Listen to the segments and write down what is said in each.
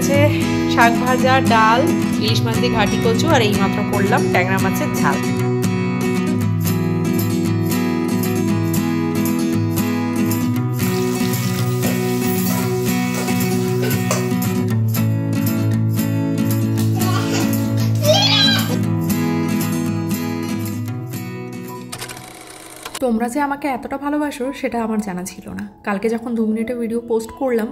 হয়েছে শাক ভাজা, ডাল, ইলিশ মাছ দিয়ে ঘাটি কচু, আর এইমাত্র করলাম ট্যাংরা মাছের ঝাল। তোমরা যে আমাকে এতটা ভালোবাসো সেটা আমার জানা ছিল না। কালকে যখন 2 মিনিটের ভিডিও পোস্ট করলাম,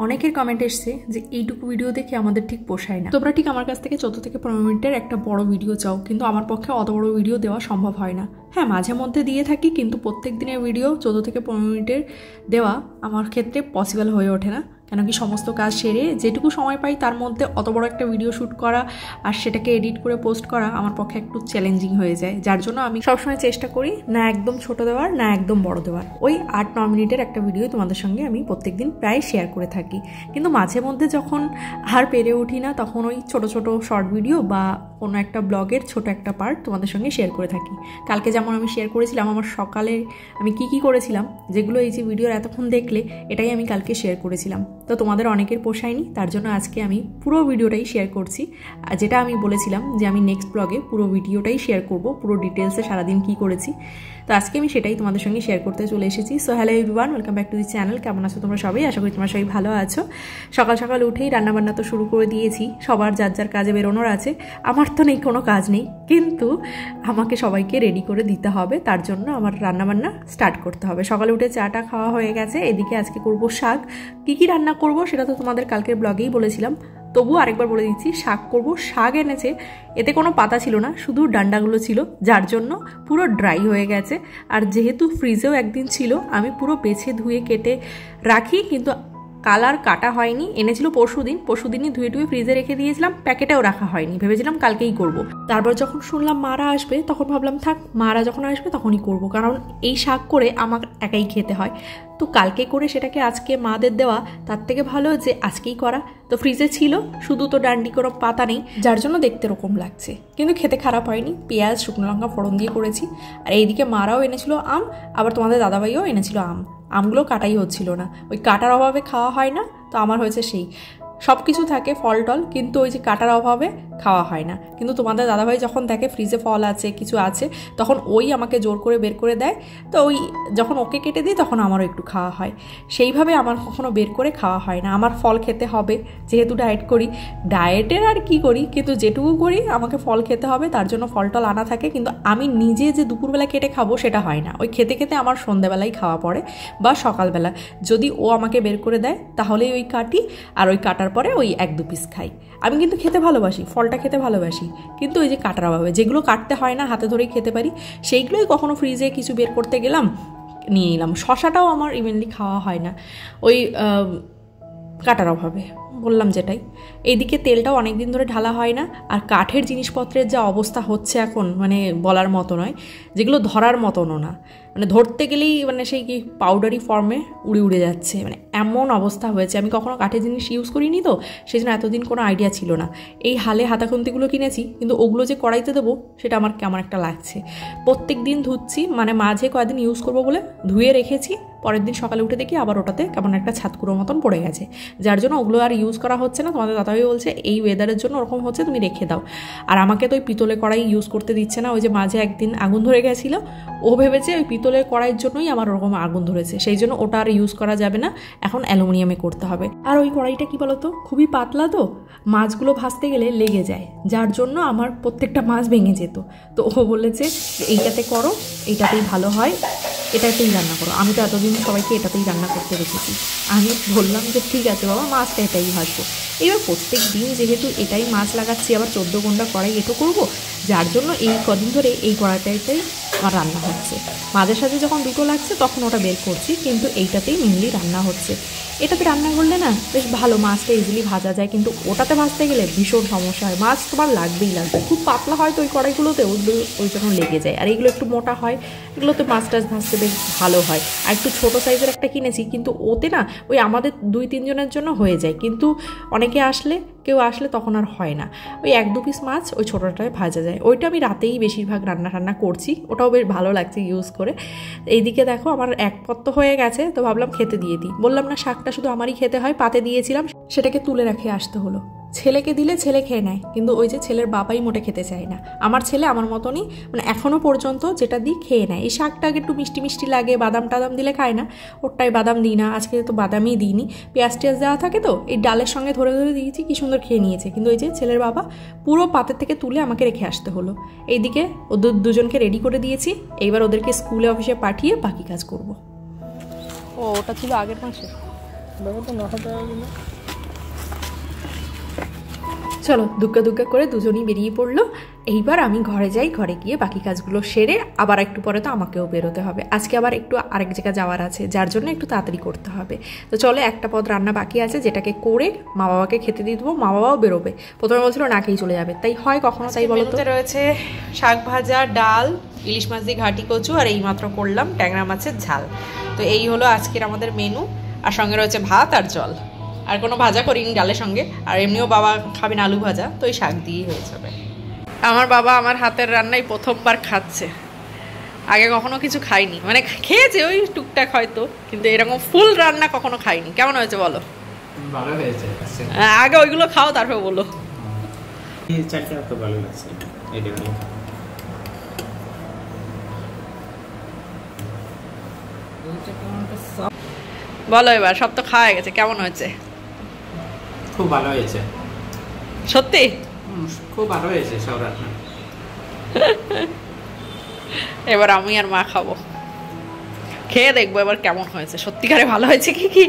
অনেকের কমেন্ট এসছে যে এইটুকু ভিডিও দেখে আমাদের ঠিক পোষায় না। তোমরা ঠিক আমার কাছ থেকে 14 থেকে 15 মিনিটের একটা বড় ভিডিও চাও, কিন্তু আমার পক্ষে অত বড় ভিডিও দেওয়া সম্ভব হয় না। হ্যাঁ, মাঝে মধ্যে দিয়ে থাকি, কিন্তু প্রত্যেক দিনের ভিডিও 14 থেকে 15 মিনিটের দেওয়া আমার ক্ষেত্রে পসিবল হয়ে ওঠে না। কেন কি সমস্ত কাজ সেরে যেটুকু সময় পাই তার মধ্যে অত বড় একটা ভিডিও শ্যুট করা আর সেটাকে এডিট করে পোস্ট করা আমার পক্ষে একটু চ্যালেঞ্জিং হয়ে যায়। যার জন্য আমি সবসময় চেষ্টা করি না একদম ছোট দেওয়ার, না একদম বড় দেওয়ার। ওই 8-9 মিনিটের একটা ভিডিও তোমাদের সঙ্গে আমি প্রত্যেকদিন প্রায় শেয়ার করে থাকি। কিন্তু মাঝে মধ্যে যখন আর পেরে উঠি না, তখন ওই ছোট ছোট শর্ট ভিডিও বা কোনো একটা ব্লগের ছোট একটা পার্ট তোমাদের সঙ্গে শেয়ার করে থাকি। কালকে যেমন আমি শেয়ার করেছিলাম আমার সকালে আমি কি করেছিলাম, যেগুলো এই যে ভিডিওর এতক্ষণ দেখলে, এটাই আমি কালকে শেয়ার করেছিলাম। তো তোমাদের অনেকের পোষায়নি, তার জন্য আজকে আমি পুরো ভিডিওটাই শেয়ার করছি। যেটা আমি বলেছিলাম যে আমি নেক্সট ব্লগে পুরো ভিডিওটাই শেয়ার করব, পুরো ডিটেলসে সারাদিন কি করেছি। তো আজকে আমি সেটাই তোমাদের সঙ্গে শেয়ার করতে চলে এসেছি। So hello everyone, welcome back to the channel. কেমন আছো তোমরা সবাই? আশা করি তোমরা সবাই ভালো আছো। সকাল সকাল উঠেই রান্নাবান্না তো শুরু করে দিয়েছি। সবার যার যার কাজে বেরোনোর আছে, আমার তো নেই, কোনো কাজ নেই, কিন্তু আমাকে সবাইকে রেডি করে দিতে হবে। তার জন্য আমার রান্নাবান্না স্টার্ট করতে হবে। সকালে উঠে চাটা খাওয়া হয়ে গেছে। এদিকে আজকে করব শাক। কি রান্না করব সেটা তো তোমাদের কালকের ব্লগেই বলেছিলাম, তবু আরেকবার বলে দিচ্ছি। শাক করব। শাক এনেছে, এতে কোনো পাতা ছিল না, শুধু ডান্ডাগুলো ছিল, যার জন্য পুরো ড্রাই হয়ে গেছে। আর যেহেতু ফ্রিজেও একদিন ছিল, আমি পুরো বেছে ধুয়ে কেটে রাখি, কিন্তু কালার কাটা হয়নি। এনেছিল পরশুদিনই ধুয়ে টুয়ে ফ্রিজে রেখে দিয়েছিলাম, প্যাকেটেও রাখা হয়নি, ভেবেছিলাম কালকেই করব। তারপর যখন শুনলাম মারা আসবে, তখন ভাবলাম থাক, মারা যখন আসবে তখনই করব, কারণ এই শাক করে আমার একাই খেতে হয়। তো কালকে করে সেটাকে আজকে মাদের দেওয়া, তার থেকে ভালো যে আজকেই করা। তো ফ্রিজে ছিল, শুধু তো ডান্ডি কোনো পাতা নেই, যার জন্য দেখতে এরকম লাগছে, কিন্তু খেতে খারাপ হয়নি। পেঁয়াজ শুকনো লঙ্কা ফোড়ন দিয়ে করেছি। আর এইদিকে মারাও এনেছিল আম, আবার তোমাদের দাদাভাইও এনেছিল আম। আমগুলো কাটাই হচ্ছিল না, ওই কাটার অভাবে খাওয়া হয় না। তো আমার হয়েছে সেই সব কিছু থাকে ফল টল, কিন্তু ওই যে কাটার অভাবে খাওয়া হয় না। কিন্তু তোমাদের দাদাভাই যখন দেখে ফ্রিজে ফল আছে, কিছু আছে, তখন ওই আমাকে জোর করে বের করে দেয়। তো ওই যখন ওকে কেটে দিই, তখন আমারও একটু খাওয়া হয়। সেইভাবে আমার কখনো বের করে খাওয়া হয় না। আমার ফল খেতে হবে, যেহেতু ডায়েট করি। ডায়েটের আর কি করি, কিন্তু যেটুকু করি আমাকে ফল খেতে হবে, তার জন্য ফল টল আনা থাকে। কিন্তু আমি নিজে যে দুপুরবেলা কেটে খাবো সেটা হয় না। ওই খেতে খেতে আমার সন্ধ্যাবেলায় খাওয়া পড়ে, বা সকালবেলা যদি ও আমাকে বের করে দেয়, তাহলেই ওই কাটি। আর ওই কাটার পরে ওই 1-2 পিস খাই। আমি কিন্তু খেতে ভালোবাসি, ফলটা খেতে ভালোবাসি, কিন্তু ওই যে কাটার অভাবে যেগুলো কাটতে হয় না, হাতে ধরেই খেতে পারি, সেইগুলোই কখনো ফ্রিজে কিছু বের করতে গেলাম, নিয়ে এলাম। শশাটাও আমার ইভেনলি খাওয়া হয় না, ওই কাটার অভাবে, বললাম যেটাই। এইদিকে তেলটাও অনেকদিন ধরে ঢালা হয় না। আর কাঠের জিনিসপত্রের যা অবস্থা হচ্ছে এখন, মানে বলার মতো নয়, যেগুলো ধরার মতনও না, মানে ধরতে গেলেই মানে সেই কি পাউডারি ফর্মে উড়ে যাচ্ছে, মানে এমন অবস্থা হয়েছে। আমি কখনো কাঠের জিনিস ইউজ করিনি, তো সেই জন্য এতদিন কোনো আইডিয়া ছিল না। এই হালে হাতাখন্তিগুলো কিনেছি, কিন্তু ওগুলো যে কড়াইতে দেবো সেটা আমার কেমন একটা লাগছে। প্রত্যেক দিন ধুচ্ছি, মানে মাঝে কয়েকদিন ইউজ করবো বলে ধুয়ে রেখেছি, পরের দিন সকালে উঠে দেখি আবার ওটাতে কেমন একটা ছাতকুড়ো মতন পড়ে গেছে, যার জন্য ওগুলো আর ইউজ করা হচ্ছে না। তোমাদের দাদাভাই বলছে এই ওয়েদারের জন্য ওরকম হচ্ছে, তুমি রেখে দাও। আর আমাকে তো ওই পিতলে কড়াই ইউজ করতে দিচ্ছে না। ওই যে মাঝে একদিন আগুন ধরে গেছিল, ও ভেবেছে ওই পিতলের কড়াইয়ের জন্যই আমার ওরকম আগুন ধরেছে, সেই জন্য ওটা আর ইউজ করা যাবে না, এখন অ্যালুমিনিয়ামে করতে হবে। আর ওই কড়াইটা কি বলতো, খুবই পাতলা, তো মাছগুলো ভাজতে গেলে লেগে যায়, যার জন্য আমার প্রত্যেকটা মাছ ভেঙে যেত। তো ও বলেছে এইটাতে করো, এইটাতেই ভালো হয়, এটাতেই রান্না করো। আমি তো এতদিন সবাইকে এটাতেই রান্না করতে রেখেছি। আমি বললাম যে ঠিক আছে বাবা, মাছটা এটাই ভাজবো। এবার প্রত্যেক দিন যেহেতু এটাই মাছ লাগাচ্ছি, আবার 14 ঘন্টা কড়াই এটো করবো, যার জন্য এই কদিন ধরে এই কড়াইটাতেই আমার রান্না হচ্ছে। মাঝে সাঝে যখন দুটো লাগছে তখন ওটা বের করছি, কিন্তু এইটাতেই মেনলি রান্না হচ্ছে। এটাতে রান্না করলে না বেশ ভালো, মাছটা ইজিলি ভাজা যায়, কিন্তু ওটাতে ভাজতে গেলে ভীষণ সমস্যা হয়। মাছ তোমার লাগবেই লাগবে, খুব পাতলা হয় তো ওই কড়াইগুলোতে, ওই জন্য লেগে যায়। আর এইগুলো একটু মোটা হয়, এগুলোতে মাছ টাছ ভাজতে বেশ ভালো হয়। আর একটু ছোটো সাইজের একটা কিনেছি, কিন্তু ওতে না ওই আমাদের 2-3 জনের জন্য হয়ে যায়, কিন্তু অনেকে আসলে কেউ আসলে তখন আর হয় না। ওই 1-2 পিস মাছ ওই ছোটোটায় ভাজা যায়। ওইটা আমি রাতেই বেশিরভাগ রান্না করছি, ওটাও বেশ ভালো লাগছে ইউজ করে। এইদিকে দেখো আমার এক পত্ত হয়ে গেছে, তো ভাবলাম খেতে দিয়ে দিই। বললাম না শাকটা শাকটা শুধু আমারই খেতে হয়, পাতে দিয়েছিলাম, সেটাকে তুলে রেখে আসতে হলো। ছেলেকে দিলে ছেলে খেয়ে নেয়, কিন্তু ওই যে ছেলের বাবাই মোটে খেতে চায় না। আমার ছেলে আমার মতনই, মানে এখনও পর্যন্ত যেটা দিই খেয়ে নেয়। এই শাকটাকে একটু মিষ্টি মিষ্টি লাগে, বাদাম টাদাম দিলে খায় না, ওরটাই বাদাম দিই না, আজকে তো বাদামই দিইনি, পেঁয়াজ টিয়াজ দেওয়া থাকে তো এই ডালের সঙ্গে ধরে ধরে দিয়েছি, কি সুন্দর খেয়ে নিয়েছে। কিন্তু ওই যে ছেলের বাবা পুরো পাতের থেকে তুলে আমাকে রেখে আসতে হলো। এইদিকে ওদের দুজনকে রেডি করে দিয়েছি, এইবার ওদেরকে স্কুলে অফিসে পাঠিয়ে বাকি কাজ করব। ও ওটা ছিল আগের মাসে, চলো দুগ্গা দুগ্গা করে দুজনই বেরিয়ে পড়লো। এইবার আমি ঘরে যাই, ঘরে গিয়ে বাকি কাজগুলো সেরে আবার একটু পরে তো আমাকেও বেরোতে হবে। আজকে আবার একটু আরেক জায়গায় যাওয়ার আছে, যার জন্য একটু তাড়াতাড়ি করতে হবে। তো চলো একটা পদ রান্না বাকি আছে, যেটাকে করে মা বাবাকে খেতে দিয়ে দেবো, মা বাবাও বেরোবে। প্রথমে বলছিল না খেয়েই চলে যাবে, তাই হয় কখনো, তাই বলো তো। রয়েছে শাক ভাজা, ডাল, ইলিশ মাছ দিয়ে ঘাটি কচু, আর এইমাত্র করলাম ট্যাংরা মাছের ঝাল। তো এই হলো আজকের আমাদের মেনু, আর সঙ্গে রয়েছে ভাত আর জল, আর কোনো ভাজা করিনি ডালের সঙ্গে। আর এমনিও বাবা খাবেন আলু ভাজা, তো এই শাক দিয়েই হয়ে যাবে। আমার বাবা আমার হাতের রান্নাই প্রথমবার খাচ্ছে, আগে কখনো কিছু খাইনি, মানে খেয়েছে ওই টুকটাক হয়তো, কিন্তু এরকম ফুল রান্না কখনো খাইনি। কেমন হয়েছে বলো? ভালো হয়েছে। আগে ওইগুলো খাও তারপর বলো। এই চালটা তো ভালো লাগছে, এইটা বলো এবার, সব তো খাওয়া গেছে, কেমন হয়েছে? খুব ভালো হয়েছে, সত্যি খুব ভালো হয়েছে সব রান্না। এবার আমি আর মা খাবো, খেয়ে দেখবো এবার কেমন হয়েছে, সত্যিকারে ভালো হয়েছে কি। কি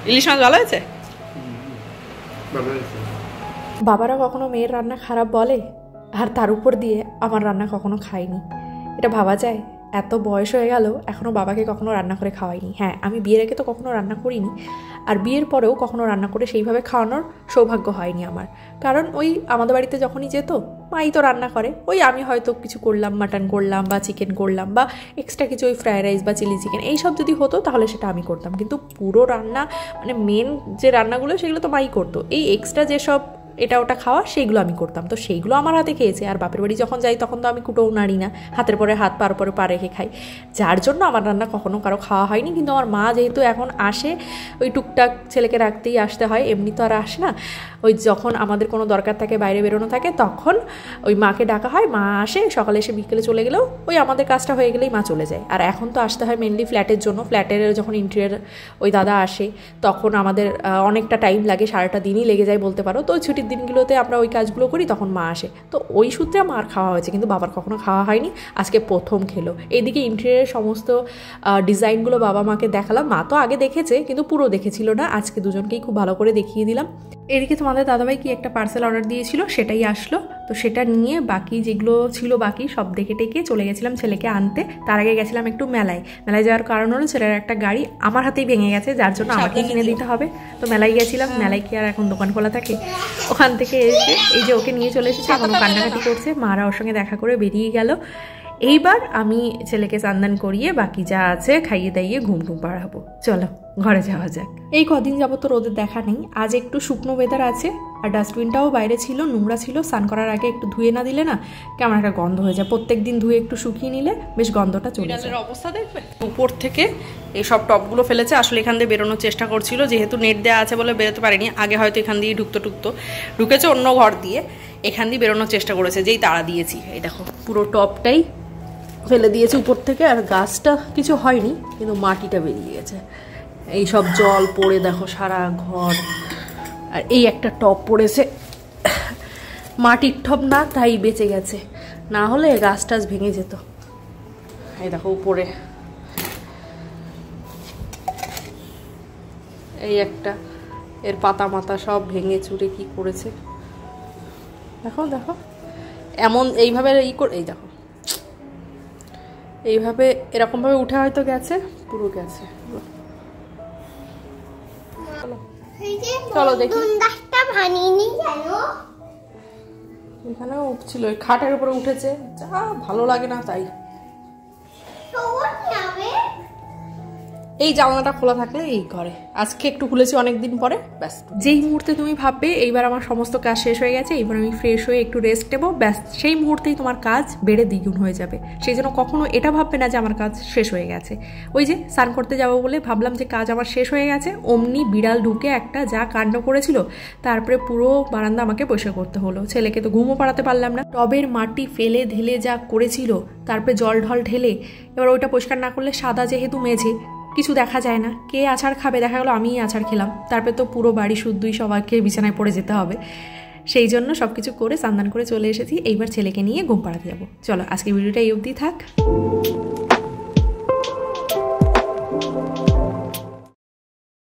ইলিশ মাছ ভালো হয়েছে? ভালো হয়েছে। বাবারা কখনো মেয়ের রান্না খারাপ বলে? আর তার উপর দিয়ে আমার রান্না কখনো খায়নি, এটা ভাবা যায়? এত বয়স হয়ে গেল এখনও বাবাকে কখনো রান্না করে খাওয়াইনি। হ্যাঁ, আমি বিয়ের আগে তো কখনো রান্না করিনি, আর বিয়ের পরেও কখনো রান্না করে সেইভাবে খাওয়ানোর সৌভাগ্য হয়নি আমার। কারণ ওই আমাদের বাড়িতে যখনই যেত মাই তো রান্না করে, ওই আমি হয়তো কিছু করলাম, মাটন করলাম বা চিকেন করলাম বা এক্সট্রা কিছু ওই ফ্রায়েড রাইস বা চিলি চিকেন এইসব যদি হতো তাহলে সেটা আমি করতাম, কিন্তু পুরো রান্না মানে মেন যে রান্নাগুলো সেগুলো তো মাই করতো। এই এক্সট্রা যেসব এটা ওটা খাওয়া সেইগুলো আমি করতাম, তো সেইগুলো আমার হাতে খেয়েছে। আর বাপের বাড়ি যখন যাই তখন তো আমি কুটোও নাড়ি না, হাতের পরে হাত পার পরে পা রেখে খাই, যার জন্য আমার রান্না কখনো কারো খাওয়া হয়নি। কিন্তু আমার মা যেহেতু এখন আসে, ওই টুকটাক ছেলেকে রাখতেই আসতে হয়, এমনি তো আর আসে না, ওই যখন আমাদের কোনো দরকার থাকে বাইরে বেরোনো থাকে তখন ওই মাকে ডাকা হয়, মা আসে, সকালে এসে বিকেলে চলে গেলেও ওই আমাদের কাজটা হয়ে গেলেই মা চলে যায়। আর এখন তো আসতে হয় মেনলি ফ্ল্যাটের জন্য, ফ্ল্যাটের যখন ইন্টেরিয়ার ওই দাদা আসে তখন আমাদের অনেকটা টাইম লাগে, সারাটা দিনই লেগে যায় বলতে পারো। তো ছুটির দিনগুলোতে আমরা ওই কাজগুলো করি, তখন মা আসে, তো ওই সূত্রে মার খাওয়া হয়েছে, কিন্তু বাবার কখনো খাওয়া হয়নি, আজকে প্রথম খেলো। এইদিকে ইন্টেরিয়ারের সমস্ত ডিজাইনগুলো বাবা মাকে দেখালাম, মা তো আগে দেখেছে কিন্তু পুরো দেখেছিল না, আজকে দুজনকেই খুব ভালো করে দেখিয়ে দিলাম। এদিকে তোমাদের দাদাভাই কি একটা পার্সেল অর্ডার দিয়েছিল, সেটাই আসলো, তো সেটা নিয়ে বাকি যেগুলো ছিল বাকি সব দেখে টেকে চলে গেছিলাম ছেলেকে আনতে। তার আগে গেছিলাম একটু মেলায় যাওয়ার কারণ হলো ছেলের একটা গাড়ি আমার হাতেই ভেঙে গেছে, যার জন্য আমাকেই কিনে দিতে হবে। তো মেলায় গেছিলাম, মেলায় কি আর এখন দোকান খোলা থাকে? ওখান থেকে এসে এই যে ওকে নিয়ে চলে এসেছে, এখনো কান্নাকাটি করছে, মারা ওর সঙ্গে দেখা করে বেরিয়ে গেল। এইবার আমি ছেলেকে চান্দান করিয়ে বাকি যা আছে খাইয়ে দাইয়ে ঘুম টুম পাড়াবো, চলো ঘরে যাওয়া যাক। এই কদিন যাবত তো রোদের দেখা নেই, আজ একটু শুকনো ওয়েদার আছে, আর ডাস্টবিনটাও বাইরে ছিল, নোংরা ছিল, স্নান করার আগে একটু ধুয়ে না দিলে না কেমন একটা গন্ধ হয়ে যায়, প্রত্যেক দিন ধুয়ে একটু শুকিয়ে নিলে বেশ গন্ধটা চলে যায়। অবস্থা দেখবে, উপর থেকে এই সব টপগুলো ফেলেছে, আসলে এখান দিয়ে বেরোনোর চেষ্টা করছিল, যেহেতু নেট দেওয়া আছে বলে বেরোতে পারেনি, আগে হয়তো এখান দিয়ে ঢুকেছে অন্য ঘর দিয়ে, এখান দিয়ে বেরোনোর চেষ্টা করেছে, যেই তাড়া দিয়েছি এই দেখো পুরো টপটাই ফেলে দিয়েছে উপর থেকে। আর গাছটা কিছু হয়নি, কিন্তু মাটিটা বেরিয়ে গেছে, এই সব জল পড়ে দেখো সারা ঘর। আর এই একটা টপ পড়েছে, মাটির টপ না, তাই বেঁচে গেছে, না হলে গাছ টাছ ভেঙে যেত। এই দেখো উপরে এই একটা, এর পাতা মাতা সব ভেঙে চুরে কি করেছে দেখো দেখো, এমন এইভাবে এই দেখো এইভাবে এরকমভাবে উঠে হয়তো গেছে, পুরো গেছে। চলো দেখি, এখানেও উঠছিল, ওই খাটের উপরে উঠেছে, যা ভালো লাগে না তাই। এই জানলাটা খোলা থাকলে এই ঘরে আজকে একটু খুলেছি অনেকদিন পরে, ব্যাস। যেই মুহূর্তে তুমি ভাববে এইবার আমার সমস্ত কাজ শেষ হয়ে গেছে, এইবার আমি ফ্রেশ হয়ে একটু রেস্ট নেবো, ব্যাস সেই মুহূর্তেই তোমার কাজ বেড়ে দ্বিগুণ হয়ে যাবে। সেই জন্য কখনো এটা ভাববে না যে আমার কাজ শেষ হয়ে গেছে। ওই যে স্নান করতে যাবো বলে ভাবলাম যে কাজ আমার শেষ হয়ে গেছে, অমনি বিড়াল ঢুকে একটা যা কাণ্ড করেছিল, তারপরে পুরো বারান্দা আমাকে পরিষ্কার করতে হলো। ছেলেকে তো ঘুমও পাড়াতে পারলাম না, টবের মাটি ফেলে ঢেলে যা করেছিল, তারপরে জল ঢল ঢেলে এবার ওইটা পরিষ্কার না করলে সাদা যেহেতু মেঝে কিছু দেখা যায় না, কে আছাড় খাবে, দেখা গেলো আমিই আছাড় খেলাম, তারপরে তো পুরো বাড়ি শুদ্ধই সবাইকে বিছানায় পড়ে যেতে হবে। সেই জন্য সব কিছু করে স্নান করে চলে এসেছি, এইবার ছেলেকে নিয়ে ঘুম পাড়াতে যাবো। চলো আজকে ভিডিওটা এই অবধি থাক।